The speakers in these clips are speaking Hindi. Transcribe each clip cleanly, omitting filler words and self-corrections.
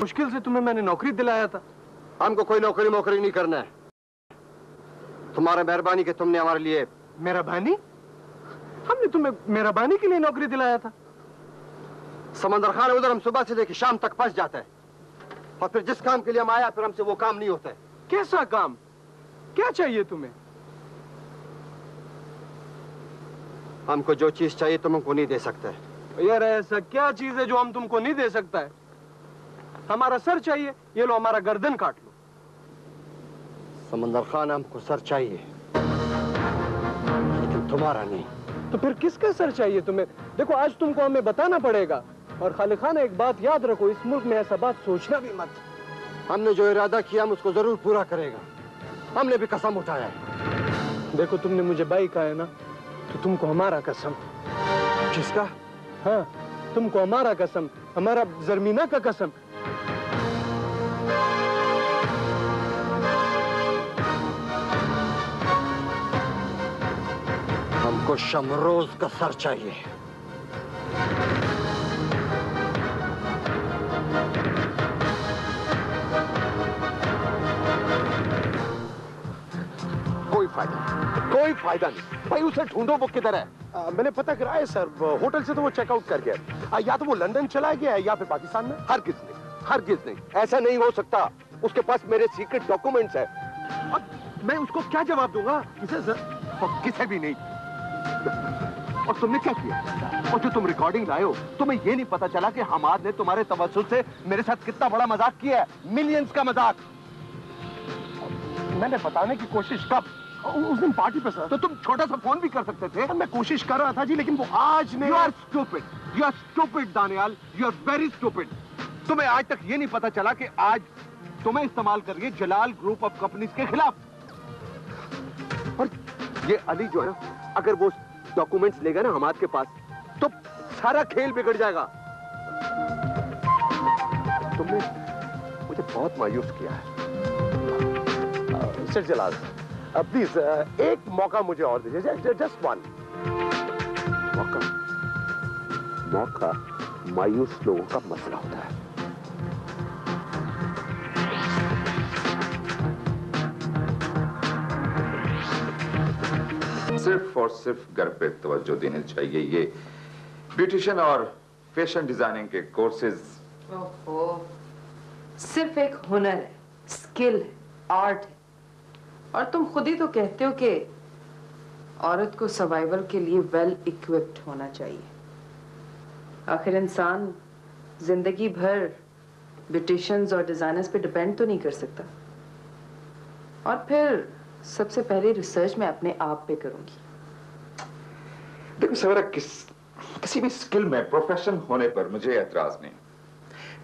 मुश्किल से तुम्हें मैंने नौकरी दिलाया था। हमको कोई नौकरी नहीं करना है। तुम्हारा मेहरबानी कि तुमने हमारे लिए। मेहरबानी? हमने तुम्हें मेहरबानी के लिए नौकरी दिलाया था। समंदर खान उधर हम सुबह से लेकर शाम तक फंस जाता है, और फिर जिस काम के लिए हम आया फिर हमसे वो काम नहीं होता है। कैसा काम? क्या चाहिए तुम्हें? हमको जो चीज चाहिए तुम हमको नहीं दे सकते। यार ऐसा क्या चीज है जो हम तुमको नहीं दे सकता है? हमारा सर चाहिए, ये लो हमारा गर्दन काट लो। समंदर खान हमको सर चाहिए, लेकिन तुम्हारा नहीं। तो फिर किसका सर चाहिए तुम्हें? देखो आज तुमको हमें बताना पड़ेगा। और खालिद खान एक बात याद रखो, इस मुल्क में ऐसा बात सोचना भी मत। हमने जो इरादा किया हम उसको जरूर पूरा करेगा। हमने भी कसम उठाया है। देखो तुमने मुझे भाई कहा है ना, तो तुमको हमारा कसम। किसका? हाँ तुमको हमारा कसम, हमारा जरमीना का कसम। हमको शमरोज का सर चाहिए। कोई फायदा नहीं भाई, उसे ढूंढो। वो किधर है? मैंने पता करा है सर, होटल से तो वो चेकआउट कर गया। या तो वो लंदन चला गया है या फिर पाकिस्तान में। हरगिज नहीं, ऐसा नहीं हो सकता। उसके पास मेरे सीक्रेट डॉक्यूमेंट्स है। और मैं उसको क्या जवाब दूंगा? किसे भी नहीं। और तुमने क्या किया? और जो तुम रिकॉर्डिंग लाए हो, तुम्हें ये नहीं पता चला कि हमाद ने तुम्हारे तवज्जुह से मेरे साथ कितना बड़ा मजाक किया है? मिलियंस का मजाक। मैंने बताने की कोशिश कब? उस दिन पार्टी पे सर। तो तुम छोटा सा फोन भी कर सकते थे। मैं कोशिश कर रहा था जी, लेकिन वो आज ने। You are stupid Daniyal, you are very stupid। तुम्हें आज तक ये नहीं पता चला कि आज तुम्हें इस्तेमाल कर रही है जलाल ग्रुप ऑफ कंपनीज के खिलाफ। और ये अली जो है ना, अगर वो डॉक्यूमेंट्स लेगा ना हमाद के पास, तो सारा खेल बिगड़ जाएगा। तुमने मुझे बहुत मायूस किया है। मिस्टर जलाल, प्लीज एक मौका मुझे और दीजिए, जस्ट वन मौका। मायूस लोगों का मसला होता है। सिर्फ और सिर्फ घर पे तवज्जो देनी चाहिए। ये ब्यूटिशियन और फैशन डिजाइनिंग के कोर्सेज सिर्फ एक हुनर है, स्किल है, आर्ट है। और तुम खुद ही तो कहते हो कि औरत को सर्वाइवल के लिए वेल इक्विप्ड होना चाहिए। आखिर इंसान जिंदगी भर ब्यूटिशियंस और डिजाइनर्स पे डिपेंड तो नहीं कर सकता। और फिर सबसे पहले रिसर्च मैं अपने आप पे करूंगी। देखो सवेरा, किसी भी स्किल में प्रोफेशन होने पर मुझे एतराज नहीं,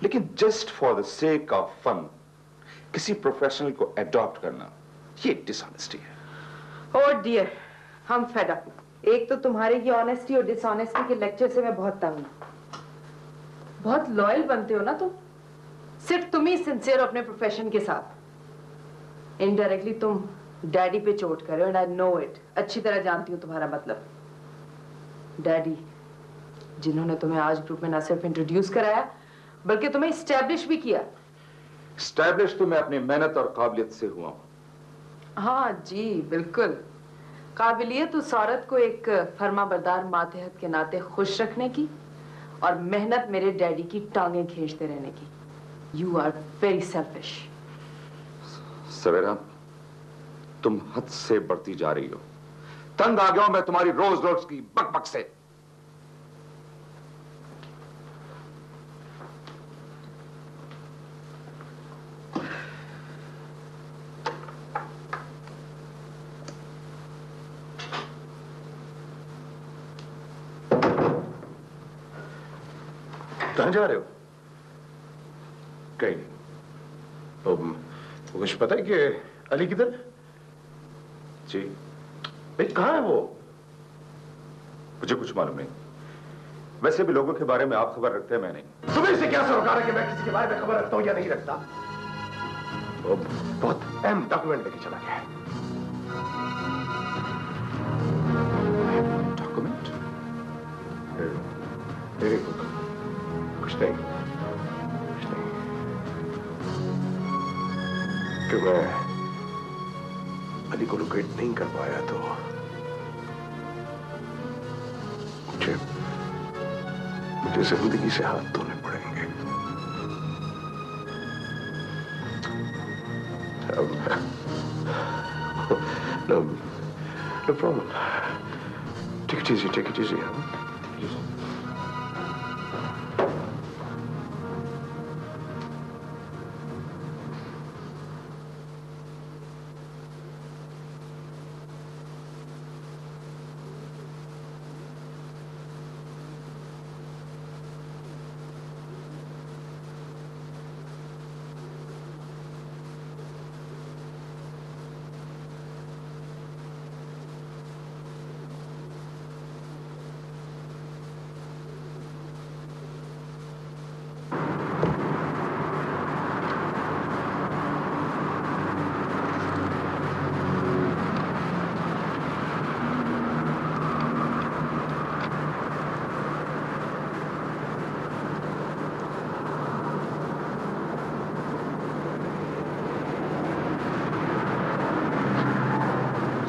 लेकिन just for the sake of fun किसी प्रोफेशनल को एडॉप्ट करना, ये डिसऑनेस्टी है। ओह डियर, हम फेड अप। एक तो तुम्हारी ये ऑनेस्टी और डिसऑनेस्टी के लेक्चर से मैं बहुत तंग हूं। बहुत लॉयल बनते हो ना तुम, सिर्फ तुम ही सिंसियर हो अपने प्रोफेशन के साथ। इनडायरेक्टली तुम डैडी पे चोट कर रहे हो, एंड आई नो इट। अच्छी तरह जानती हूँ तुम्हारा मतलब। डैडी जिन्होंने तुम्हें आज ग्रुप में न सिर्फ इंट्रोड्यूस कराया बल्कि तुम्हें इस्टेब्लिश भी किया। इस्टेब्लिश तो मैं अपनी मेहनत और काबिलियत से हुआ हूं। हाँ जी बिल्कुल। काबिलियत उस औरत को एक फर्माबरदार मातहत के नाते खुश रखने की, और मेहनत मेरे डैडी की टांगें खींचते रहने की। You are very selfish. Savera, तुम हद से बढ़ती जा रही हो। तंग आ गया हूं मैं तुम्हारी रोज रोज की बकबक से। कहां जा रहे हो? कहीं नहीं। तो कुछ पता है कि अली किधर? जी भाई कहां है वो? मुझे कुछ मालूम नहीं। वैसे भी लोगों के बारे में आप खबर रखते हैं, मैं नहीं। तुम्हें से क्या सरोकार है कि मैं किसी के बारे में खबर रखता हूं या नहीं रखता? वो बहुत अहम डॉक्यूमेंट लेके चला गया है। डॉक्यूमेंट? Very good. कुछ नहीं। अगर मैं अली को लोकेट नहीं कर पाया तो मुझे जिंदगी से हाथ धोने पड़ेंगे। No problem. Take it easy, take it easy.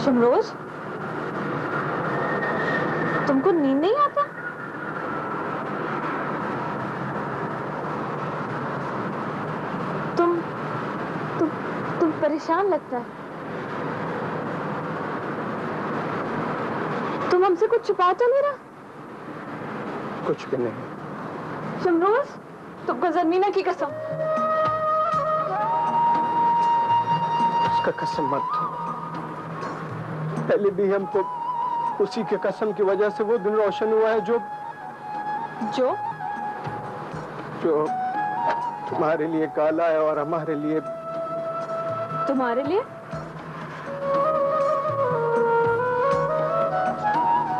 शमरोज, तुमको नींद नहीं आता? तुम परेशान लगता है। तुम हमसे कुछ छुपा तो नहीं रहा? कुछ भी नहीं। शमरोज, तुमको ज़मीना की कसम। उसका कसम मत दो। पहले भी हमको उसी के कसम की वजह से वो दिन रोशन हुआ है जो तुम्हारे लिए काला है और हमारे लिए तुम्हारे लिए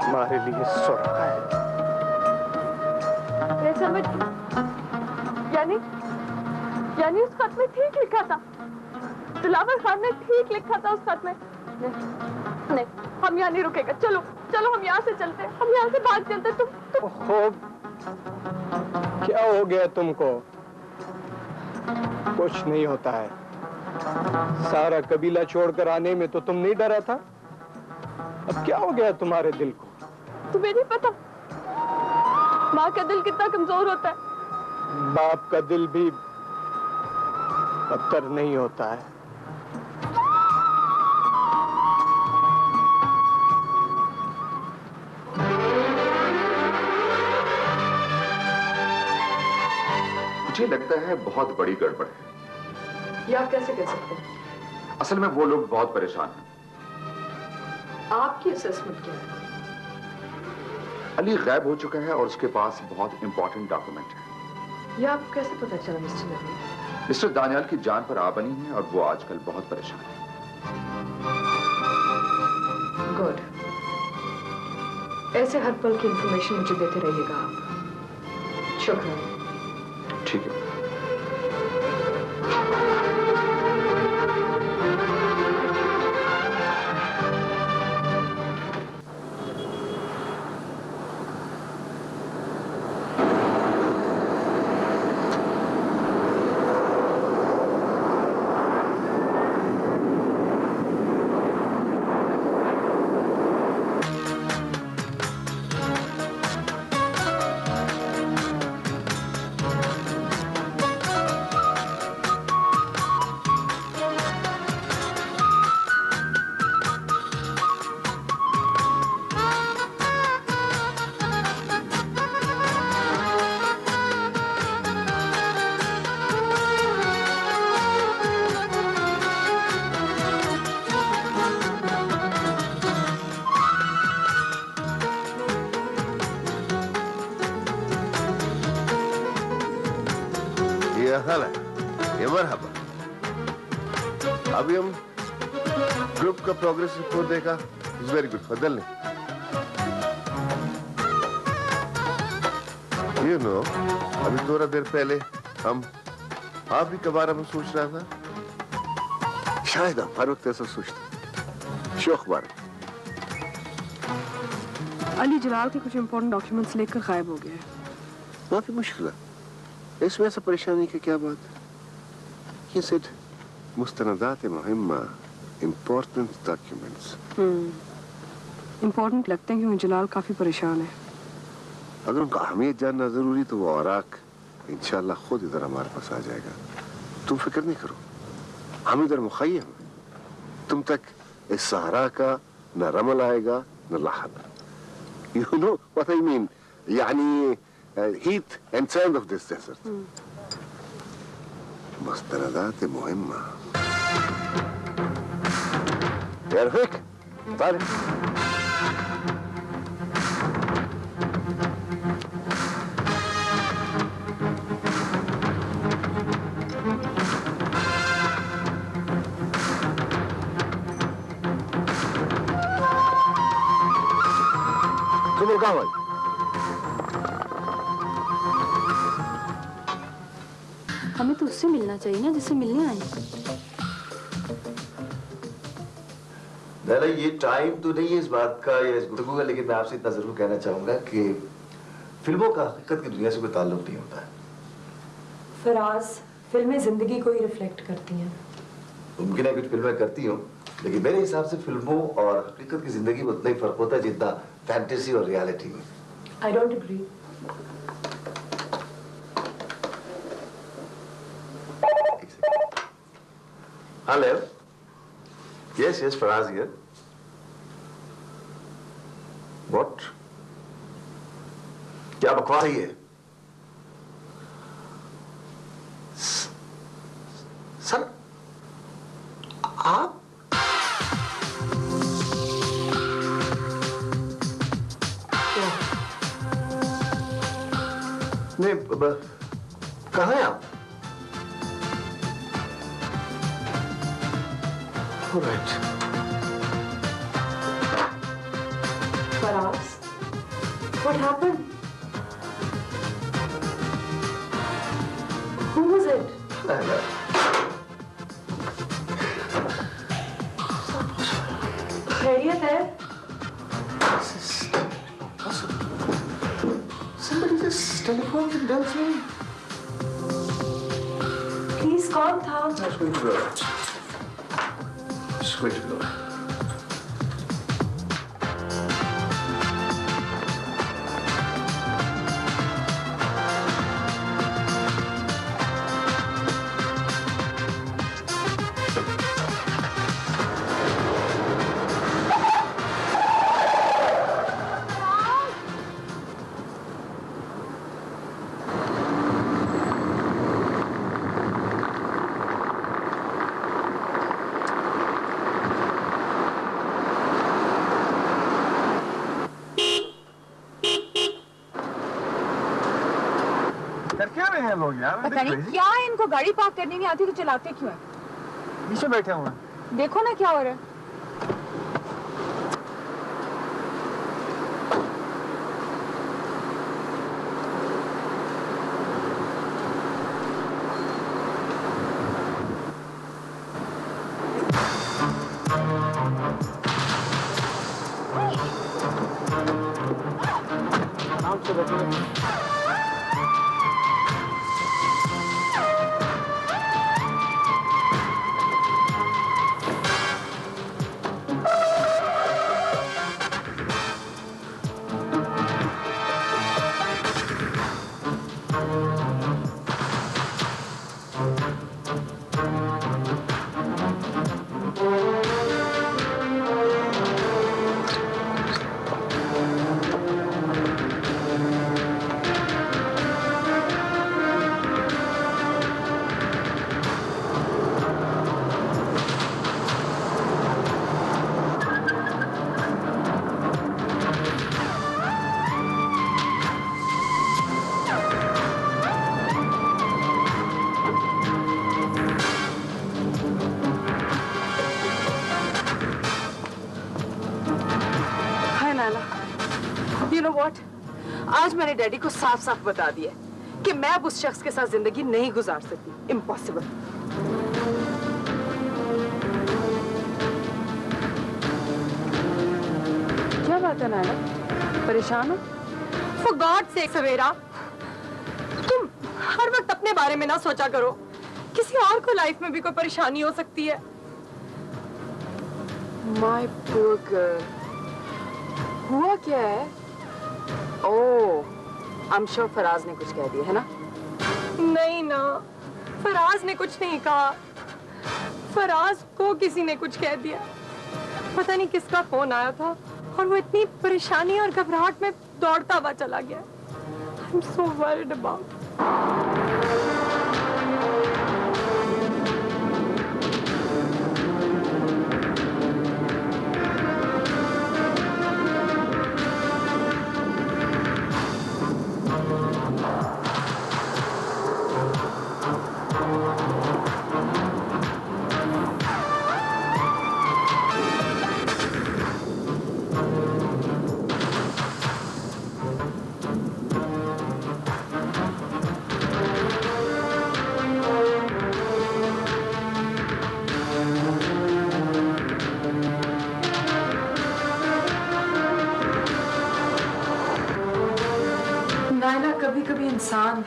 हमारे लिए सुर्ख है। समझ यानी उस खत में ठीक लिखा था। दिलावर खान ने ठीक लिखा था उस खत में। नहीं, हम यहाँ नहीं रुकेगा। चलो चलो, हम यहाँ से चलते हैं, हम यहाँ से भाग चलते। तुम क्या हो गया तुमको? कुछ नहीं होता है। सारा कबीला छोड़कर आने में तो तुम नहीं डरा था। अब क्या हो गया तुम्हारे दिल को? तुम्हें नहीं पता माँ का दिल कितना कमजोर होता है। बाप का दिल भी पत्थर नहीं होता है। मुझे लगता है बहुत बड़ी गड़बड़ है। ये आप कैसे कह सकते हैं? असल में वो लोग बहुत परेशान हैं। आपकी असेसमेंट क्या है? अली गायब हो चुका है और उसके पास बहुत इंपॉर्टेंट डॉक्यूमेंट है। ये आपको कैसे पता चला मिस्टर नबी? मिस्टर दानियाल की जान पर आ बनी है और वो आजकल बहुत परेशान है। गुड। ऐसे हर पल की इंफॉर्मेशन मुझे देते रहिएगा आप। शुक्रिया। ठीक है। अभी हम ग्रुप का प्रोग्रेस रिपोर्ट देखा। It's very good. फजल ने यू नो अभी थोड़ा देर पहले हम आप भी के बारे में सोच रहा था। शायद आप हर वक्त ऐसा सोचते। शौक बार अली जलाल के कुछ इंपॉर्टेंट डॉक्यूमेंट्स लेकर गायब हो गया है। माफी मुश्किल है इसमें ऐसा परेशानी की क्या बात? He said मुस्तनदात मुहिम्मा, इम्पोर्टेंट डॉक्यूमेंट्स। इम्पोर्टेंट लगते हैं क्योंकि जलाल काफी परेशान है। अगर उनका अहमियत जानना जरूरी तो वो औराक इंशाल्लाह खुद इधर हमारे पास आ जाएगा। तुम फिक्र नहीं करो, हम इधर मुखय्यम हैं। तुम तक इस सहरा का न रमल आएगा न लहब। You know what I mean? यानी heat and sand of this desert. मुस्तनदात मुहिम्मा। यार फिक, तारीख। तुम कहाँ भाई? हमें तो उससे मिलना चाहिए ना जिससे मिलने आए। नैला, ये टाइम तो नहीं है इस बात का या इस गुफ्तगू का, लेकिन मैं आपसे इतना जरूर कहना चाहूंगा कि फिल्मों का हकीकत की दुनिया से कोई ताल्लुक नहीं होता है। फराज, फिल्में जिंदगी को ही रिफ्लेक्ट करती हैं। मुमकिन है कुछ फिल्में करती हूँ, लेकिन मेरे हिसाब से फिल्मों और हकीकत की जिंदगी में उतना ही फर्क होता है जितना फैंटेसी और रियलिटी में। I don't agree. Hello, yes yes, Faraz here. What? क्या बकवास है ये? सर, आप नहीं, कहाँ हैं आप? Alright. Faraz, what happened? Who was it? खैरियत है? Somebody just telephoned and tells me. Please, कौन था? Just going to go. Just going to go. पता नहीं क्या है इनको, गाड़ी पार्क करने नहीं आती तो चलाते क्यों हैं? नीचे बैठे हुए हैं। देखो ना क्या हो रहा है। आराम से बैठो। You know what? आज मैंने डैडी को साफ साफ बता दिया कि मैं अब उस शख्स के साथ जिंदगी नहीं गुजार सकती। इम्पॉसिबल। क्या बात है नायला, परेशान हो? For God sake सवेरा, तुम हर वक्त अपने बारे में ना सोचा करो किसी और को लाइफ में भी कोई परेशानी हो सकती है। माय पुअर गर्ल, हुआ क्या है? ओह, आई एम श्योर फराज ने कुछ कह दिया है ना? नहीं ना, फराज ने कुछ नहीं कहा। फराज को किसी ने कुछ कह दिया। पता नहीं किसका फोन आया था और वो इतनी परेशानी और घबराहट में दौड़ता हुआ चला गया। I am so worried about. कभी कभी इंसान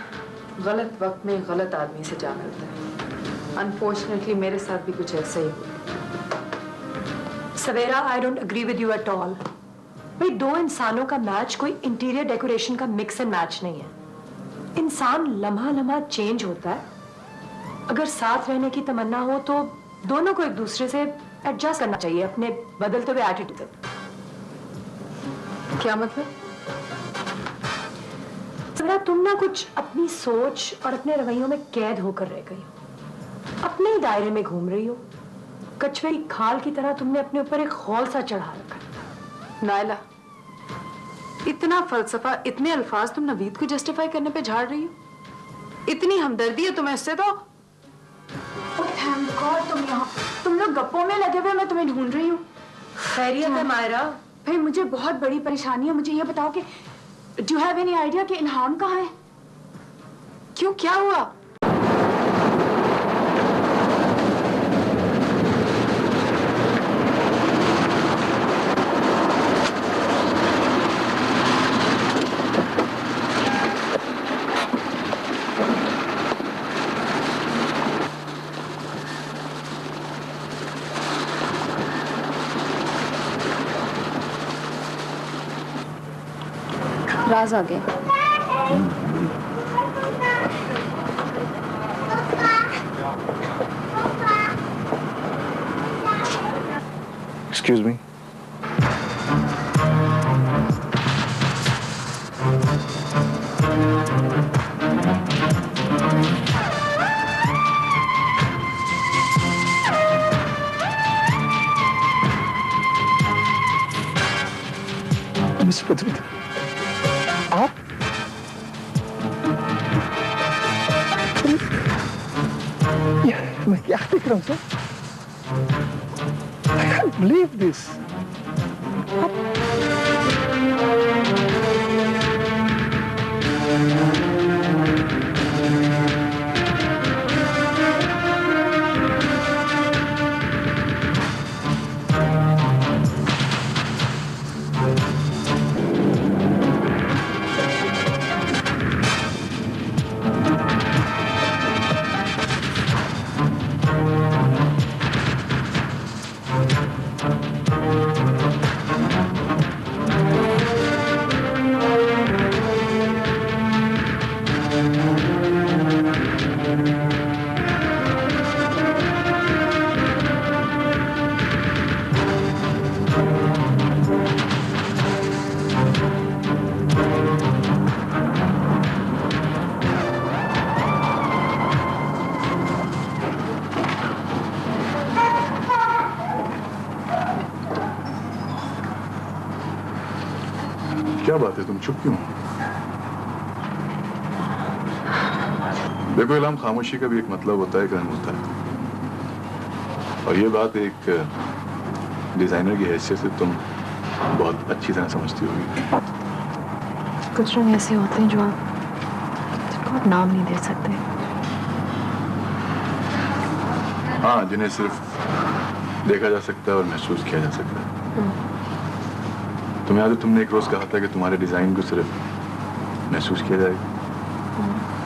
गलत वक्त में गलत आदमी से जा मिलता है। अनफॉर्चुनेटली मेरे साथ भी कुछ ऐसा ही हुआ। Savera, I don't agree with you at all. भाई, दो इंसानों का मैच कोई इंटीरियर डेकोरेशन का मिक्स एंड मैच नहीं है। इंसान लम्हा लम्हा चेंज होता है। अगर साथ रहने की तमन्ना हो तो दोनों को एक दूसरे से एडजस्ट करना चाहिए अपने बदलते हुए एटीट्यूड से। क्या मतलब? सवेरा, तुम ना कुछ अपनी सोच और अपने रवैयों में कैद होकर रह गई हो। अपने ही दायरे में घूम रही हो। कछुए की खाल की तरह तुमने अपने ऊपर एक खौल सा चढ़ा रखा है। नायला, इतना फलसफा, इतने अल्फाज तुम नवीद को जस्टिफाई करने पे झाड़ रही हो? इतनी हमदर्दी है तुम्हें इससे? तो थैंक गॉड तुम यहाँ। तुम लोग गप्पों में लगे हुए, मैं तुम्हें ढूंढ रही हूँ। खैरियत है मायरा? भाई, मुझे बहुत बड़ी परेशानी है। मुझे ये बताओ कि do you have any idea कि इल्हाम कहाँ है? क्यों, क्या हुआ? राज आ गए। Excuse me. मिस पृथ्वी, आप? मैं क्या देख रहा हूँ sir? I can't believe this. क्या बात है, तुम चुप क्यों? देखो इल्हाम, खामोशी का भी एक मतलब होता है, एक रंग होता है। और ये बात एक डिजाइनर की हैसियत से तुम बहुत अच्छी तरह समझती होगी। कुछ रंग ऐसे होते हैं जो जिनको आप नाम नहीं दे सकते। हाँ, जिन्हें सिर्फ देखा जा सकता है और महसूस किया जा सकता है। तुम्हें याद है, तुमने एक रोज कहा था कि तुम्हारे डिजाइन को सिर्फ महसूस किया जाएगा।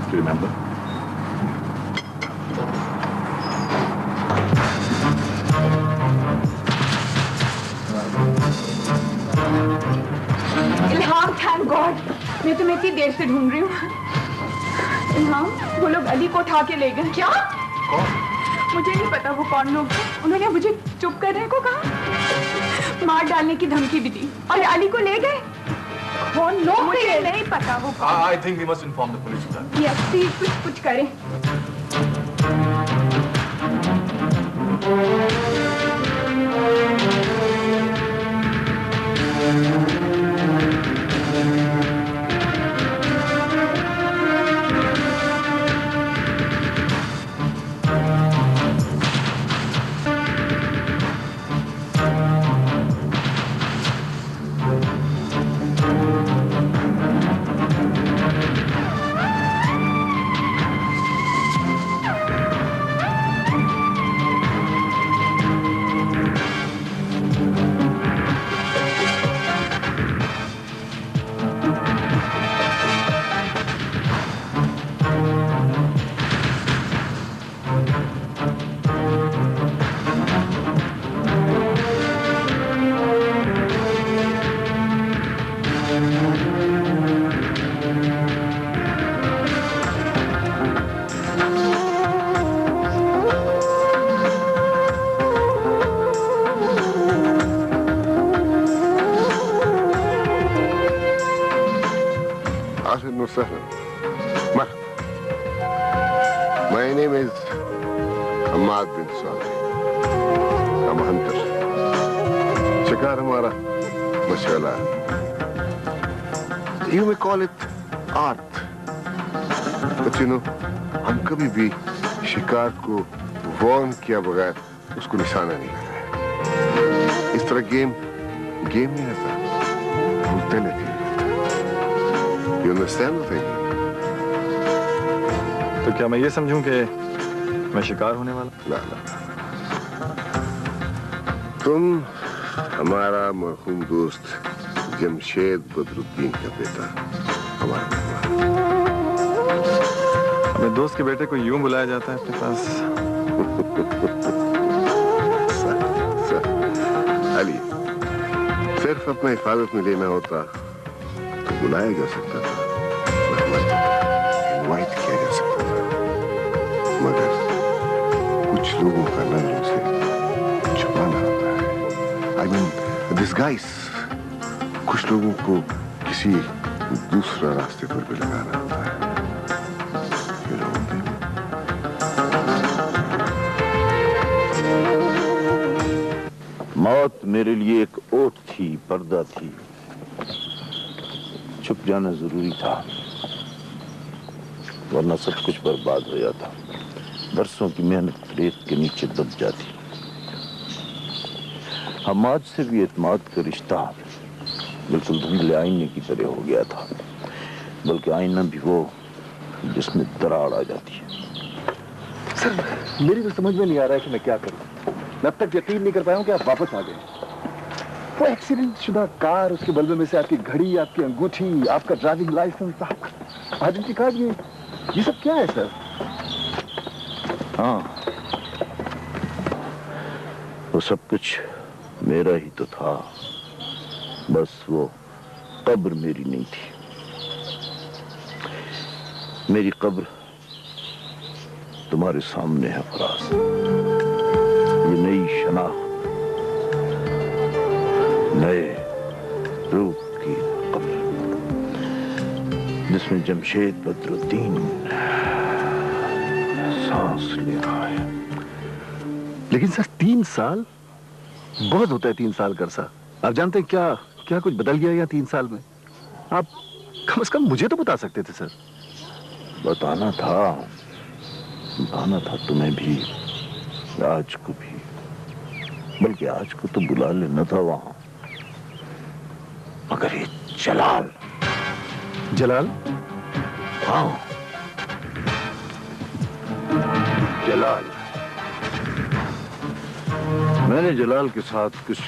Do you remember? Ilham, thank God, मैं तुम्हें इतनी देर से ढूंढ रही हूँ। इल्हाम, वो लोग अली को उठा के ले गए। क्या? कौन? मुझे नहीं पता वो कौन लोग थे। उन्होंने मुझे चुप करने को कहा, मार डालने की धमकी भी दी और अली को ले गए। कौन लोग? मुझे नहीं पता वो कौन। I think we must inform the police of that. Yes, please, कुछ करें। My name is Ahmad bin Saleh. I'm a hunter. शिकार हमारा मशाला है. You may call it art. But you know, हम कभी भी शिकार को वॉर्न किया बगैर उसको निशाना नहीं लगाया. इस तरह गेम नहीं रहता. brutality. You understand the thing? तो क्या मैं ये समझूं कि मैं शिकार होने वाला? ना ना, तुम हमारा मरहूम दोस्त जमशेद बदरुद्दीन का बेटा, हमारा अपने दोस्त के बेटे को यूं बुलाया जाता है अपने पास? अली, सिर्फ अपने हिफाजत में लेना होता तो बुलाया जा सकता था, इनवाइट किया जा सकता था, मगर कुछ लोगों का नजरों से छुपाना होता है. I mean, disguise. कुछ लोगों को किसी दूसरा रास्ते पर भी लगाना होता है. You know what I mean? मौत मेरे लिए एक ओट थी, पर्दा थी. छुप जाना जरूरी था, वरना सब कुछ बर्बाद हो जाता. बरसों की मेहनत रेत के नीचे दब जाती. हमाद से भी एतमाद का रिश्ता बिल्कुल धुंधले आईने की तरह हो गया था, बल्कि आईना भी वो जिसमें दरार आ जाती है. सर, मेरी तो समझ में नहीं आ रहा है कि मैं क्या करूं. मैं अब तक यकीन नहीं कर पाया हूं कि आप वापस आ गए. वो एक्सीडेंट शुदा कार, उसके बल्बे में से आपकी घड़ी, आपकी अंगूठी, आपका ड्राइविंग लाइसेंस, आइडेंटिटी कार्ड, ये सब क्या है सर? हाँ, वो सब कुछ मेरा ही तो था, बस वो कब्र मेरी नहीं थी. मेरी कब्र तुम्हारे सामने है फराज. ये नई शनाख्त, नए रूप की कब्र, जिसमें जमशेद बदरुद्दीन सांस ले रहा है. लेकिन सर 3 साल बहुत होता है. 3 साल का अरसा. आप जानते हैं क्या कुछ बदल गया या 3 साल में? आप कम से कम मुझे तो बता सकते थे सर. बताना था तुम्हें भी, आज को भी. बल्कि आज को तो बुला लेना था वहां, मगर ये जलाल. हाँ, जलाल. मैंने जलाल के साथ कुछ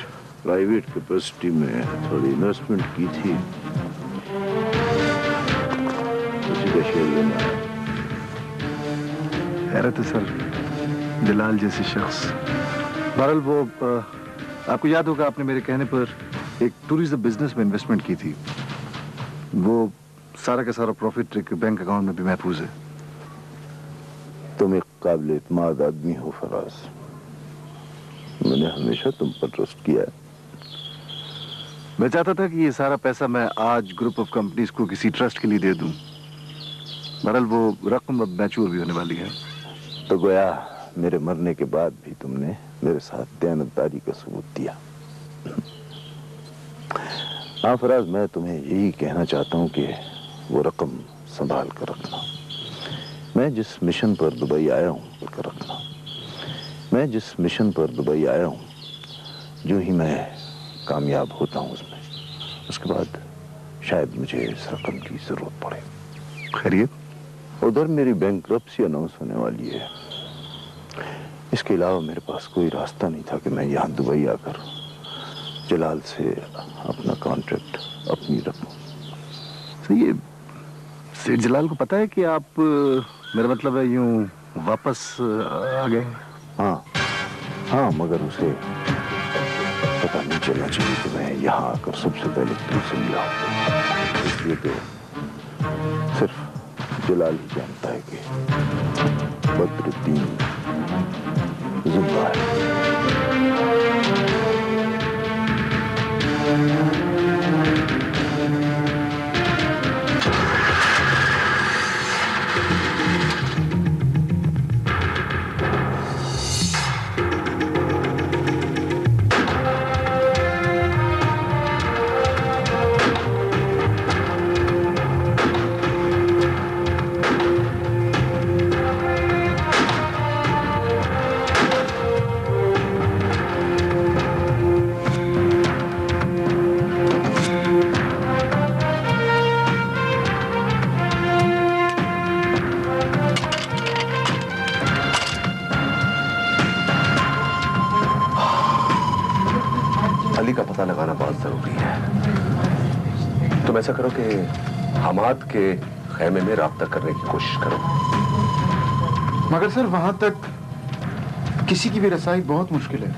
प्राइवेट कैपेसिटी में थोड़ी इन्वेस्टमेंट की थी. उसी का शेयर लेना है. हैरत है सर, जलाल जैसे शख्स. बहरहाल वो आपको याद होगा, आपने मेरे कहने पर एक टूरिज्म बिजनेस में इन्वेस्टमेंट की थी। वो सारा का सारा प्रॉफिट एक बैंक अकाउंट में भी महफूज है। तुम एक काबिल इत्मीनान आदमी हो फराज। मैंने हमेशा तुम पर ट्रस्ट किया है। मैं चाहता था कि ये सारा पैसा मैं आज ग्रुप ऑफ कंपनीज को किसी ट्रस्ट के लिए दे दूं। बहरहाल वो रकम अब मैच्योर भी होने वाली है। तो गोया मेरे मरने के बाद भी तुमने मेरे साथ दयानतदारी का सबूत दिया। हाँ फराज, मैं तुम्हें यही कहना चाहता हूं कि वो रकम संभाल कर रखना। मैं जिस मिशन पर दुबई आया हूं कर रखना। मैं जिस मिशन पर दुबई आया हूं, जो ही मैं कामयाब होता हूं उसमें, उसके बाद शायद मुझे इस रकम की जरूरत पड़े। खैरियत? उधर मेरी बैंकरप्सी अनाउंस होने वाली है। इसके अलावा मेरे पास कोई रास्ता नहीं था कि मैं यहाँ दुबई आकर जलाल से अपना कॉन्ट्रैक्ट अपनी रखूं। तो ये सेठ जलाल को पता है कि आप, मेरा मतलब है यूं वापस आ गए? हाँ, मगर उसे पता नहीं चलना चाहिए कि मैं यहाँ आकर सबसे पहले तुमसे मिला हूं। इसलिए तो सिर्फ जलाल ही जानता है कि बदरुद्दीन जिंदा है। अली का पता लगाना बहुत जरूरी है। तुम ऐसा करो कि हमाद के खेमे में राब्ता करने की कोशिश करो। मगर सर वहां तक किसी की भी रसाई बहुत मुश्किल है।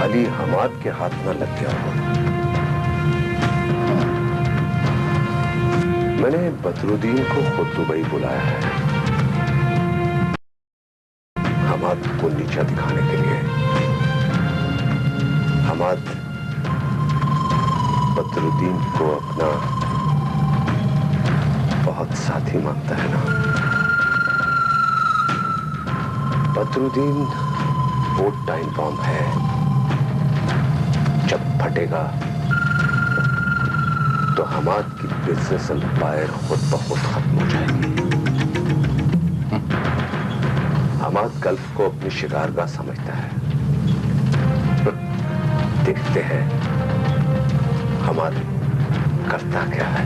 अली हमाद के हाथ में लग गया हो। मैंने बदरुद्दीन को खुद दुबई बुलाया है हमाद को नीचा दिखाने के लिए। हमाद बदरुद्दीन को अपना बहुत साथी मानता है ना। बदरुद्दीन वो टाइम बॉम्ब है, जब फटेगा तो हमाद की बिजनेस एम्पायर खुद ब खुद खत्म हो जाएगी। हमाद गल्फ को अपनी शिकारगाह समझता है। देखते हैं हमाद करता क्या है।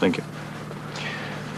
Thank you.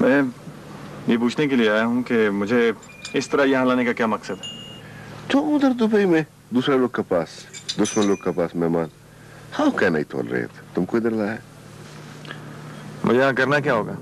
मैं ये पूछने के लिए आया हूँ कि मुझे इस तरह यहाँ लाने का क्या मकसद है? तो उधर दुबई में दूसरे लोग के पास, दुश्मन लोग के पास मेहमान, हाउ कैन आई टॉलरेट? तुमको इधर लाया? मुझे यहाँ करना क्या होगा?